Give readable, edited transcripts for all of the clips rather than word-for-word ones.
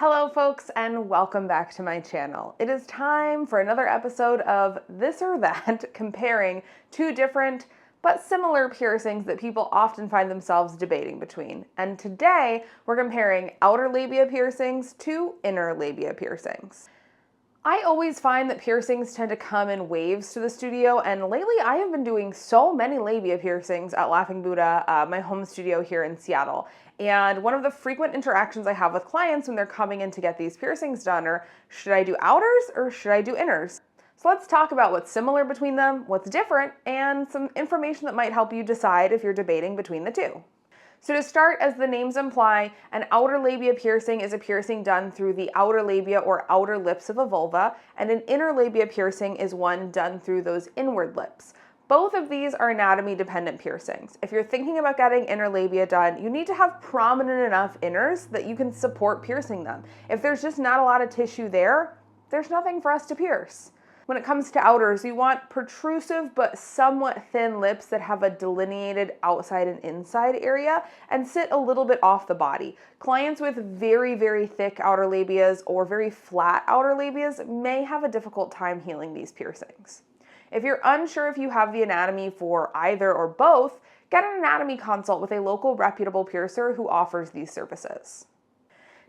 Hello folks, and welcome back to my channel. It is time for another episode of This or That, comparing two different but similar piercings that people often find themselves debating between. And today we're comparing outer labia piercings to inner labia piercings. I always find that piercings tend to come in waves to the studio, and lately I have been doing so many labia piercings at Laughing Buddha, my home studio here in Seattle. And one of the frequent interactions I have with clients when they're coming in to get these piercings done are, should I do outers or should I do inners? So let's talk about what's similar between them, what's different, and some information that might help you decide if you're debating between the two. So to start, as the names imply, an outer labia piercing is a piercing done through the outer labia or outer lips of a vulva, and an inner labia piercing is one done through those inward lips. Both of these are anatomy-dependent piercings. If you're thinking about getting inner labia done, you need to have prominent enough inners that you can support piercing them. If there's just not a lot of tissue there, there's nothing for us to pierce. When it comes to outers, you want protrusive but somewhat thin lips that have a delineated outside and inside area and sit a little bit off the body. Clients with very, very thick outer labias or very flat outer labias may have a difficult time healing these piercings. If you're unsure if you have the anatomy for either or both, get an anatomy consult with a local reputable piercer who offers these services.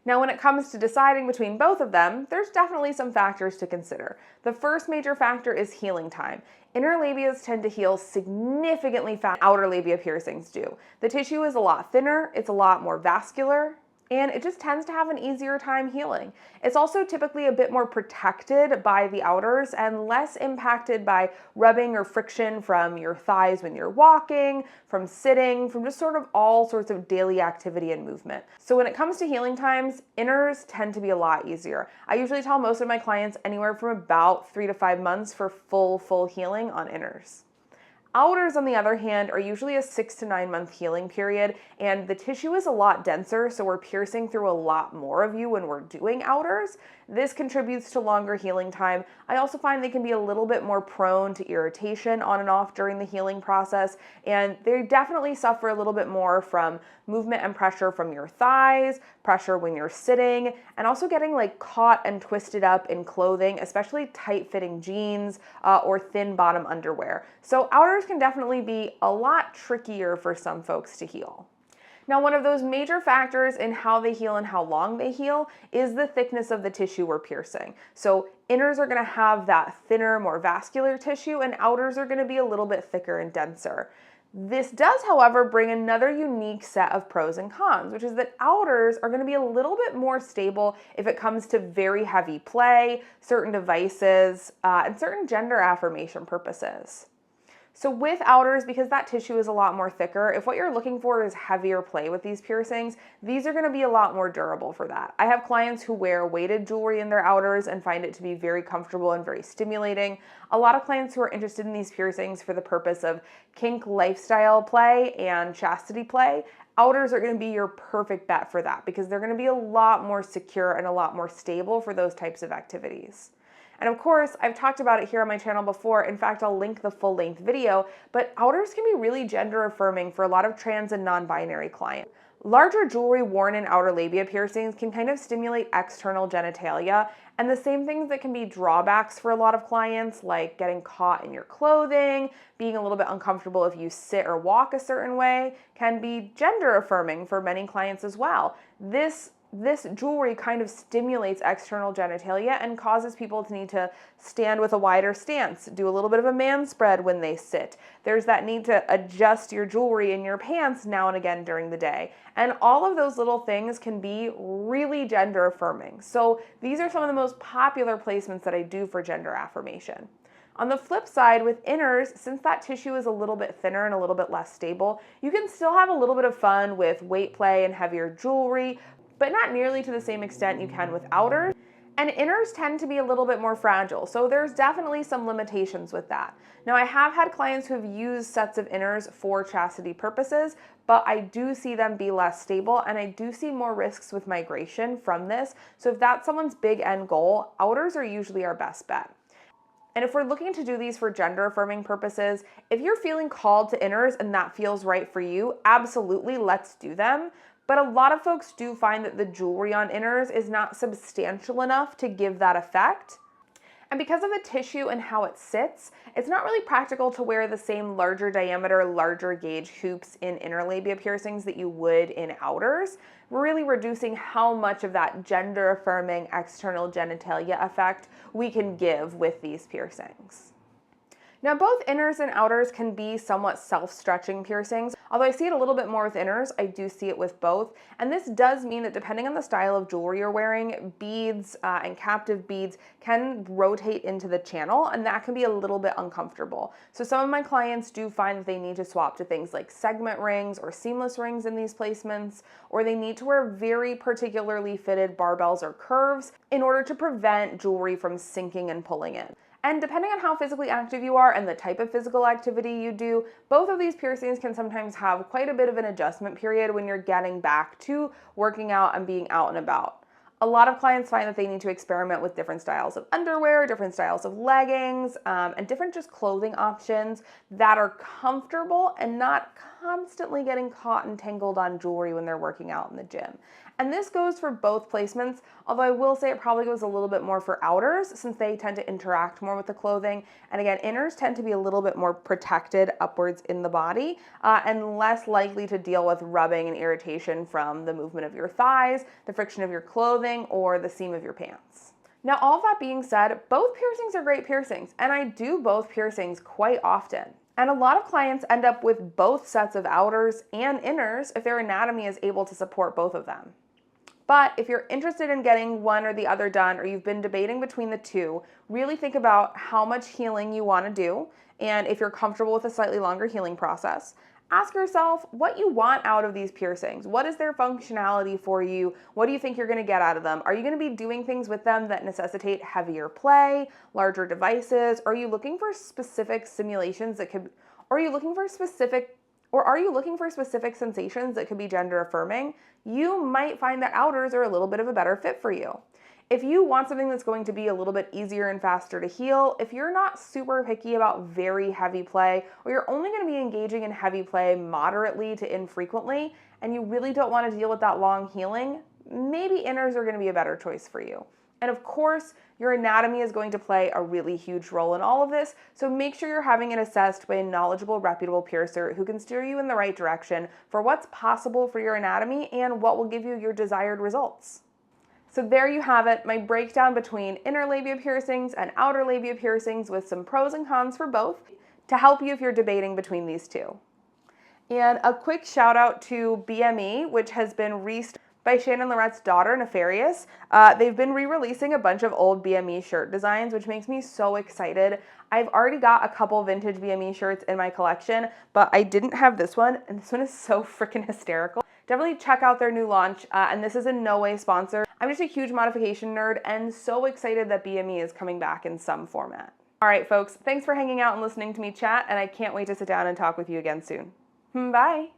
Now, when it comes to deciding between both of them, there's definitely some factors to consider. The first major factor is healing time. Inner labias tend to heal significantly faster than outer labia piercings do. The tissue is a lot thinner, it's a lot more vascular, and it just tends to have an easier time healing. It's also typically a bit more protected by the outers and less impacted by rubbing or friction from your thighs when you're walking, from sitting, from just sort of all sorts of daily activity and movement. So when it comes to healing times, inners tend to be a lot easier. I usually tell most of my clients anywhere from about 3 to 5 months for full healing on inners. Outers, on the other hand, are usually a 6 to 9 month healing period, and the tissue is a lot denser, so we're piercing through a lot more of you when we're doing outers. This contributes to longer healing time. I also find they can be a little bit more prone to irritation on and off during the healing process, and they definitely suffer a little bit more from movement and pressure from your thighs, pressure when you're sitting, and also getting caught and twisted up in clothing, especially tight-fitting jeans or thin bottom underwear. So outers can definitely be a lot trickier for some folks to heal. Now, one of those major factors in how they heal and how long they heal is the thickness of the tissue we're piercing. So inners are going to have that thinner, more vascular tissue, and outers are going to be a little bit thicker and denser. This does, however, bring another unique set of pros and cons, which is that outers are going to be a little bit more stable if it comes to very heavy play, certain devices, and certain gender affirmation purposes. So with outers, because that tissue is a lot more thicker, if what you're looking for is heavier play with these piercings, these are going to be a lot more durable for that. I have clients who wear weighted jewelry in their outers and find it to be very comfortable and very stimulating. A lot of clients who are interested in these piercings for the purpose of kink lifestyle play and chastity play, outers are going to be your perfect bet for that because they're going to be a lot more secure and a lot more stable for those types of activities. And of course, I've talked about it here on my channel before. In fact, I'll link the full-length video, but outers can be really gender affirming for a lot of trans and non-binary clients. Larger jewelry worn in outer labia piercings can kind of stimulate external genitalia, and the same things that can be drawbacks for a lot of clients, like getting caught in your clothing, being a little bit uncomfortable if you sit or walk a certain way, can be gender affirming for many clients as well. This jewelry kind of stimulates external genitalia and causes people to need to stand with a wider stance, do a little bit of a man spread when they sit. There's that need to adjust your jewelry in your pants now and again during the day. And all of those little things can be really gender affirming. So these are some of the most popular placements that I do for gender affirmation. On the flip side, with inners, since that tissue is a little bit thinner and a little bit less stable, you can still have a little bit of fun with weight play and heavier jewelry, but not nearly to the same extent you can with outers. And inners tend to be a little bit more fragile, so there's definitely some limitations with that. Now, I have had clients who have used sets of inners for chastity purposes, but I do see them be less stable, and I do see more risks with migration from this. So if that's someone's big end goal, outers are usually our best bet. And if we're looking to do these for gender affirming purposes, if you're feeling called to inners and that feels right for you, absolutely, let's do them. But a lot of folks do find that the jewelry on inners is not substantial enough to give that effect. And because of the tissue and how it sits, it's not really practical to wear the same larger diameter, larger gauge hoops in inner labia piercings that you would in outers, really reducing how much of that gender affirming external genitalia effect we can give with these piercings. Now, both inners and outers can be somewhat self-stretching piercings. Although I see it a little bit more with inners, I do see it with both. And this does mean that depending on the style of jewelry you're wearing, beads and captive beads can rotate into the channel, and that can be a little bit uncomfortable. So some of my clients do find that they need to swap to things like segment rings or seamless rings in these placements, or they need to wear very particularly fitted barbells or curves in order to prevent jewelry from sinking and pulling in. And depending on how physically active you are and the type of physical activity you do, both of these piercings can sometimes have quite a bit of an adjustment period when you're getting back to working out and being out and about. A lot of clients find that they need to experiment with different styles of underwear, different styles of leggings, and different just clothing options that are comfortable and not constantly getting caught and tangled on jewelry when they're working out in the gym. And this goes for both placements, although I will say it probably goes a little bit more for outers since they tend to interact more with the clothing. And again, inners tend to be a little bit more protected upwards in the body and less likely to deal with rubbing and irritation from the movement of your thighs, the friction of your clothing, or the seam of your pants. Now, all of that being said, both piercings are great piercings, and I do both piercings quite often. And a lot of clients end up with both sets of outers and inners if their anatomy is able to support both of them. But if you're interested in getting one or the other done, or you've been debating between the two, really think about how much healing you want to do, and if you're comfortable with a slightly longer healing process. Ask yourself what you want out of these piercings. What is their functionality for you? What do you think you're going to get out of them? Are you going to be doing things with them that necessitate heavier play, larger devices? Are you looking for specific simulations that could, or are you looking for specific sensations that could be gender affirming? You might find that outers are a little bit of a better fit for you. If you want something that's going to be a little bit easier and faster to heal, if you're not super picky about very heavy play, or you're only going to be engaging in heavy play moderately to infrequently, and you really don't want to deal with that long healing, maybe inners are going to be a better choice for you. And of course, your anatomy is going to play a really huge role in all of this, so make sure you're having it assessed by a knowledgeable, reputable piercer who can steer you in the right direction for what's possible for your anatomy and what will give you your desired results. So there you have it, my breakdown between inner labia piercings and outer labia piercings with some pros and cons for both to help you if you're debating between these two. And a quick shout out to BME, which has been restarted by Shannon Lorette's daughter, Nefarious. They've been re-releasing a bunch of old BME shirt designs, which makes me so excited. I've already got a couple vintage BME shirts in my collection, but I didn't have this one, and this one is so freaking hysterical. Definitely check out their new launch, and this is in no way sponsored. I'm just a huge modification nerd and so excited that BME is coming back in some format. All right, folks, thanks for hanging out and listening to me chat, and I can't wait to sit down and talk with you again soon. Bye.